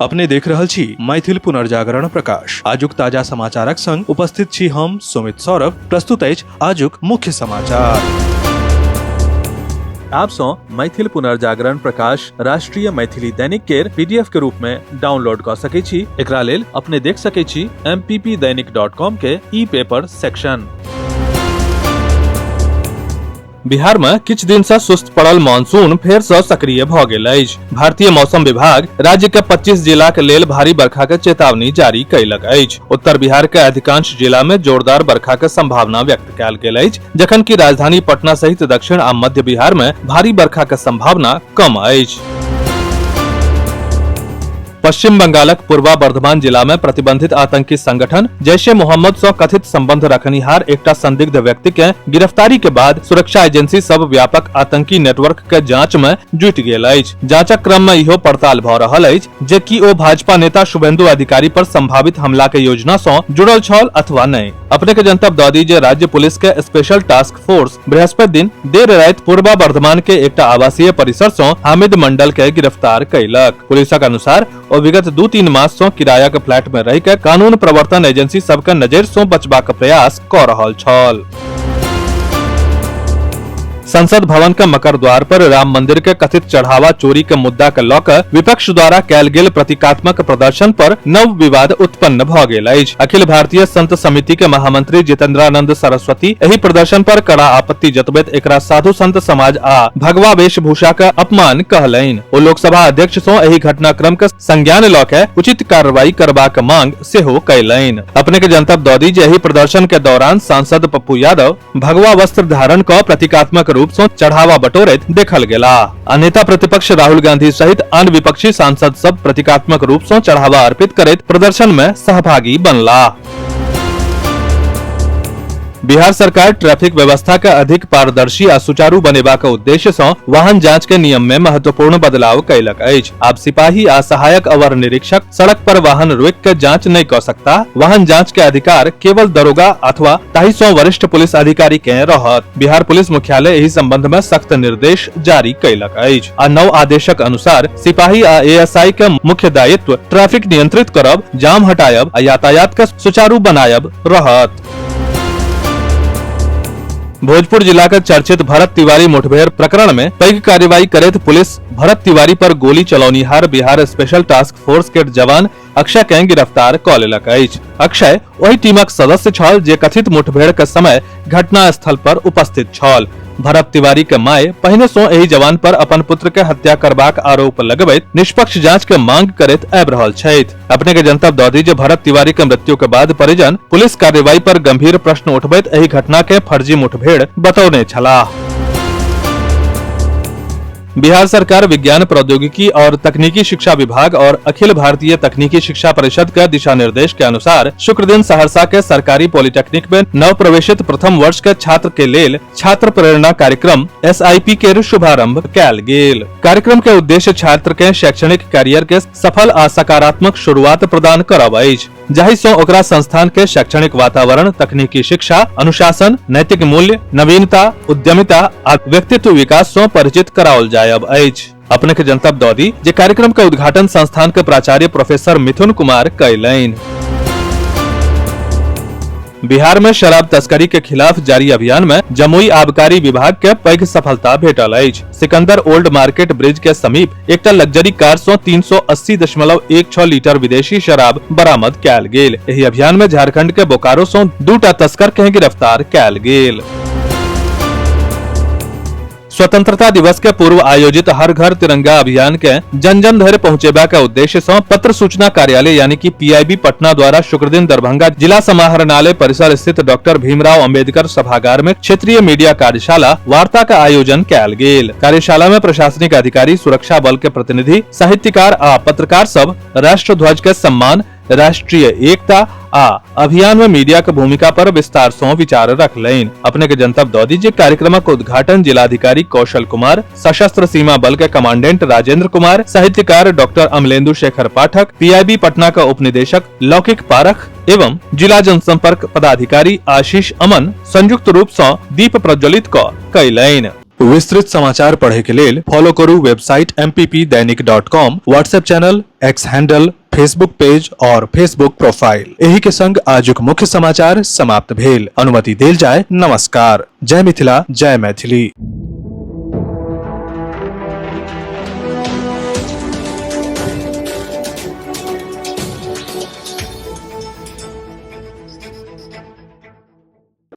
अपने देख रहल छी मैथिल पुनर्जागरण प्रकाश। आजुक ताजा समाचारक संग उपस्थित छी हम सुमित सौरभ। प्रस्तुत अछि आजुक मुख्य समाचार। आप सो मैथिल पुनर्जागरण प्रकाश राष्ट्रीय मैथिली दैनिक केर पीडीएफ के रूप में डाउनलोड कर सके छी। एकरा लेल अपने देख सके छी mppdainik.com के ई पेपर सेक्शन। बिहार में किछ दिन से सुस्त पड़ल मानसून फेर से सक्रिय भ गेल अछि। भारतीय मौसम विभाग राज्य के 25 जिला के लेल भारी बरखा के चेतावनी जारी कयलक अछि। उत्तर बिहार के अधिकांश जिला में जोरदार बरखा के संभावना व्यक्त कयल गेल अछि, जखन कि राजधानी पटना सहित दक्षिण आ मध्य बिहार में भारी बरखा के संभावना कम अछि। पश्चिम बंगालक पूर्वा बर्धमान जिला में प्रतिबंधित आतंकी संगठन जैश ए मोहम्मद सँ कथित संबंध रखनिहार एकटा संदिग्ध व्यक्ति के गिरफ्तारी के बाद सुरक्षा एजेंसी सब व्यापक आतंकी नेटवर्क के जांच में जुटि गेल अछि। जांचक क्रम में इहो पड़ताल भ रहल अछि जे कि ओ भाजपा नेता शुभेंदु अधिकारी पर संभावित हमला के योजना सँ जुड़ल छल अथवा नहि। अपने के जनतब दऽ दी जे राज्य पुलिस के स्पेशल टास्क फोर्स बृहस्पति दिन देर राति पूर्वा बर्धमान के एकटा आवासीय परिसर सँ हामिद मंडल के गिरफ्तार कयलक। पुलिसक अनुसार ओ विगत 2-3 मास सँ किराया के फ्लैट में रहि के कानून प्रवर्तन एजेंसी सबके नजरि सँ बचबाक प्रयास कऽ रहल छल। संसद भवन के मकर द्वार पर राम मंदिर के कथित चढ़ावा चोरी के मुद्दा के लऽ कऽ विपक्ष द्वारा कयल गेल प्रतीकात्मक प्रदर्शन पर नव विवाद उत्पन्न भऽ गेल अछि। अखिल भारतीय संत समिति के महामंत्री जितेंद्रानंद सरस्वती एहि प्रदर्शन पर कड़ा आपत्ति जतबैत एकरा साधु संत समाज आ भगवा वेशभूषा के अपमान कहलनि। ओ लोकसभा अध्यक्ष सँ एहि घटनाक्रम के संज्ञान लऽ के उचित कार्रवाई करबाक मांग सेहो कयलनि। अपने के जनतब दऽ दी जे एहि प्रदर्शन के दौरान सांसद पप्पू यादव भगवा वस्त्र धारण कऽ प्रतीकात्मक रूप सँ चढ़ावा बटोरैत देखल गेला। आ नेता प्रतिपक्ष राहुल गांधी सहित अन्य विपक्षी सांसद सब प्रतीकात्मक रूप सँ चढ़ावा अर्पित करैत प्रदर्शन में सहभागी बनला। बिहार सरकार ट्रैफिक व्यवस्था के अधिक पारदर्शी आ सुचारू बनेबाक उद्देश्य सँ वाहन जांच के नियम में महत्वपूर्ण बदलाव कयलक अछि। आब सिपाही आ सहायक अवर निरीक्षक सड़क पर वाहन रोकि के जांच नहीं कऽ सकता। वाहन जांच के अधिकार केवल दरोगा अथवा ताहि सँ वरिष्ठ पुलिस अधिकारी के रहत। बिहार पुलिस मुख्यालय एहि संबंध में सख्त निर्देश जारी कयलक अछि। आ नव आदेशक अनुसार सिपाही आ एएसआई के मुख्य दायित्व ट्रैफिक नियंत्रित करब, जाम हटायब आ यातायात के सुचारू बनायब रहत। भोजपुर जिला के चर्चित भरत तिवारी मुठभेड़ प्रकरण में पैघ कार्रवाई करैत पुलिस भरत तिवारी पर गोली चलौनिहार बिहार स्पेशल टास्क फोर्स के जवान अक्षय के गिरफ्तार कऽ लेलक अछि। अक्षय ओहि टीमक सदस्य छल जे कथित मुठभेड़ के समय घटना स्थल पर उपस्थित छल। भरत तिवारी के माय पहिने सँ एहि जवान पर अपन पुत्र के हत्या करबाक आरोप लगबैत निष्पक्ष जांच के मांग करैत आबि रहल छथि। अपने के जनतब दऽ दी जे भरत तिवारी के मृत्यु के बाद परिजन पुलिस कार्रवाई पर गंभीर प्रश्न उठबैत एहि घटना के फर्जी मुठभेड़ बतौने छलाह। बिहार सरकार विज्ञान प्रौद्योगिकी और तकनीकी शिक्षा विभाग और अखिल भारतीय तकनीकी शिक्षा परिषद के दिशा निर्देश के अनुसार शुक्र दिन सहरसा के सरकारी पॉलिटेक्निक में नव प्रवेशित प्रथम वर्ष के छात्र के लेल छात्र प्रेरणा कार्यक्रम SIP के शुभारंभ कयल गेल। कार्यक्रम के उद्देश्य छात्र के शैक्षणिक कैरियर के सफल आ सकारात्मक शुरुआत प्रदान करब अछि, जाहि सँ ओकरा संस्थान के शैक्षणिक वातावरण, तकनीकी शिक्षा, अनुशासन, नैतिक मूल्य, नवीनता, उद्यमिता आ व्यक्तित्व विकास सँ परिचित कराओल जायब अछि। अपने के जनतब दऽ दी जे कार्यक्रम के उद्घाटन संस्थान के प्राचार्य प्रोफेसर मिथुन कुमार कयलनि। बिहार में शराब तस्करी के खिलाफ जारी अभियान में जमुई आबकारी विभाग के पैघ सफलता भेटल अछि। सिकंदर ओल्ड मार्केट ब्रिज के समीप एकटा लग्जरी कार सँ 380.16 लीटर विदेशी शराब बरामद कयल गेल। एहि अभियान में झारखंड के बोकारो सँ 2टा तस्कर के गिरफ्तार कयल गेल। स्वतंत्रता दिवस के पूर्व आयोजित हर घर तिरंगा अभियान के जन जन धरि पहुंचेबा के उद्देश्य सँ पत्र सूचना कार्यालय यानी कि PIB पटना द्वारा शुक्र दिन दरभंगा जिला समाहरणालय परिसर स्थित डॉक्टर भीमराव अंबेडकर सभागार में क्षेत्रीय मीडिया कार्यशाला वार्ता का आयोजन कयल गेल। कार्यशाला में प्रशासनिक अधिकारी, सुरक्षा बल के प्रतिनिधि, साहित्यकार आ पत्रकार सब राष्ट्र ध्वज के सम्मान, राष्ट्रीय एकता आ अभियान में मीडिया के भूमिका पर विस्तार सँ विचार रखलनि। अपने के जनतब दऽ दी जे कार्यक्रमक उद्घाटन जिलाधिकारी कौशल कुमार, सशस्त्र सीमा बल के कमांडेंट राजेंद्र कुमार, साहित्यकार डॉक्टर अमलेंदु शेखर पाठक, PIB पटना का उपनिदेशक लौकिक पारख एवं जिला जनसंपर्क पदाधिकारी आशीष अमन संयुक्त रूप सँ दीप प्रज्वलित कयलनि। विस्तृत समाचार पढ़े के लेल फॉलो करू website mppdainik.com, WhatsApp channel, x handle, Facebook page और फेसबुक प्रोफाइल। एही के संग आजुक मुख्य समाचार समाप्त भेल। अनुमति देल जाय। नमस्कार। जय मिथिला, जय मैथिली।